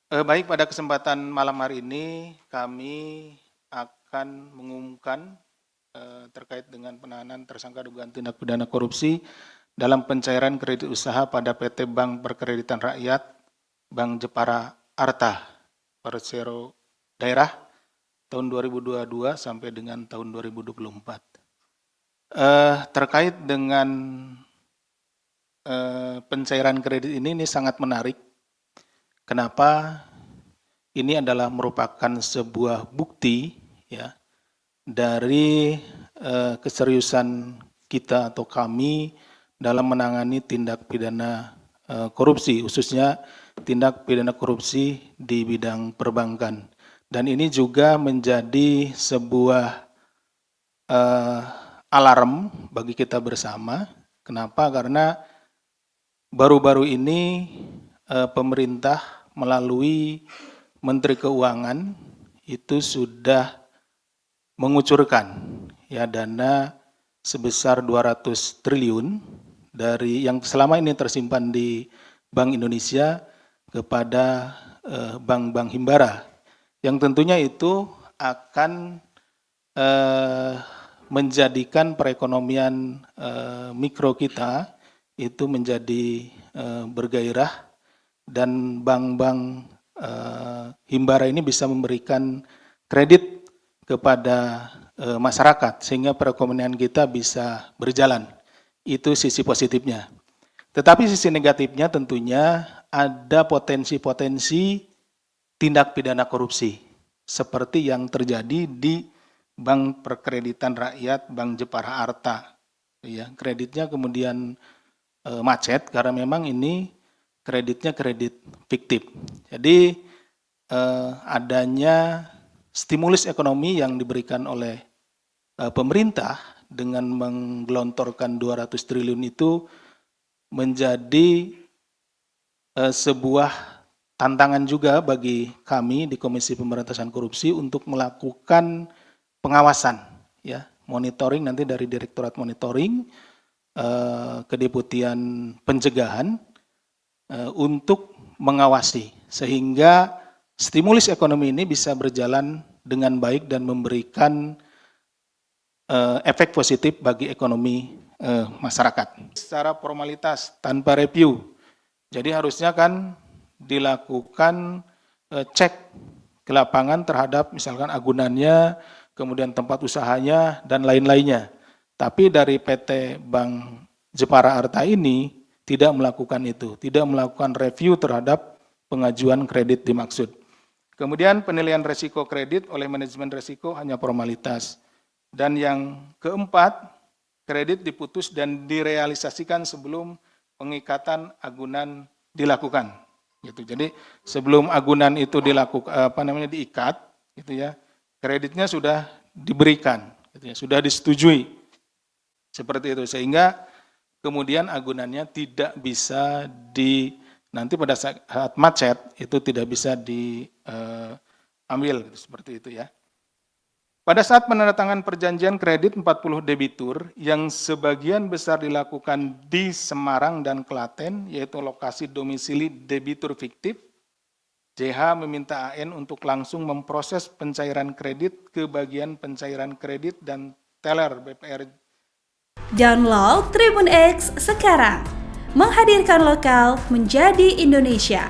Baik, pada kesempatan malam hari ini kami akan mengumumkan terkait dengan penahanan tersangka dugaan tindak pidana korupsi dalam pencairan kredit usaha pada PT Bank Perkreditan Rakyat, Bank Jepara Arta, Persero Daerah tahun 2022 sampai dengan tahun 2024. Terkait dengan pencairan kredit ini sangat menarik. Kenapa? Ini adalah merupakan sebuah bukti ya dari keseriusan kita atau kami dalam menangani tindak pidana korupsi, khususnya tindak pidana korupsi di bidang perbankan. Dan ini juga menjadi sebuah alarm bagi kita bersama. Kenapa? Karena baru-baru ini pemerintah melalui Menteri Keuangan itu sudah mengucurkan ya dana sebesar 200 triliun dari yang selama ini tersimpan di Bank Indonesia kepada bank-bank himbara, yang tentunya itu akan menjadikan perekonomian mikro kita itu menjadi bergairah, dan bank-bank himbara ini bisa memberikan kredit kepada masyarakat sehingga perekonomian kita bisa berjalan. Itu sisi positifnya. Tetapi sisi negatifnya tentunya ada potensi-potensi tindak pidana korupsi seperti yang terjadi di Bank Perkreditan Rakyat, Bank Jepara Arta. Ya, kreditnya kemudian macet karena memang ini kreditnya kredit fiktif. Jadi adanya stimulus ekonomi yang diberikan oleh pemerintah dengan menggelontorkan 200 triliun itu menjadi sebuah tantangan juga bagi kami di Komisi Pemberantasan Korupsi untuk melakukan pengawasan, ya, monitoring nanti dari Direktorat Monitoring, Kedeputian Pencegahan, untuk mengawasi sehingga stimulus ekonomi ini bisa berjalan dengan baik dan memberikan efek positif bagi ekonomi masyarakat. Secara formalitas tanpa review, jadi harusnya kan dilakukan cek ke lapangan terhadap misalkan agunannya, kemudian tempat usahanya dan lain-lainnya. Tapi dari PT Bank Jepara Arta ini tidak melakukan itu, tidak melakukan review terhadap pengajuan kredit dimaksud. Kemudian penilaian resiko kredit oleh manajemen resiko hanya formalitas. Dan yang keempat, kredit diputus dan direalisasikan sebelum pengikatan agunan dilakukan. Gitu. Jadi sebelum agunan itu diikat, gitu ya, kreditnya sudah diberikan, gitu ya, sudah disetujui, seperti itu, sehingga kemudian agunannya tidak bisa nanti pada saat macet itu tidak bisa diambil, seperti itu ya. Pada saat penandatangan perjanjian kredit 40 debitur yang sebagian besar dilakukan di Semarang dan Klaten, yaitu lokasi domisili debitur fiktif, JH meminta AN untuk langsung memproses pencairan kredit ke bagian pencairan kredit dan teller BPR. Download Tribun X sekarang, menghadirkan lokal menjadi Indonesia.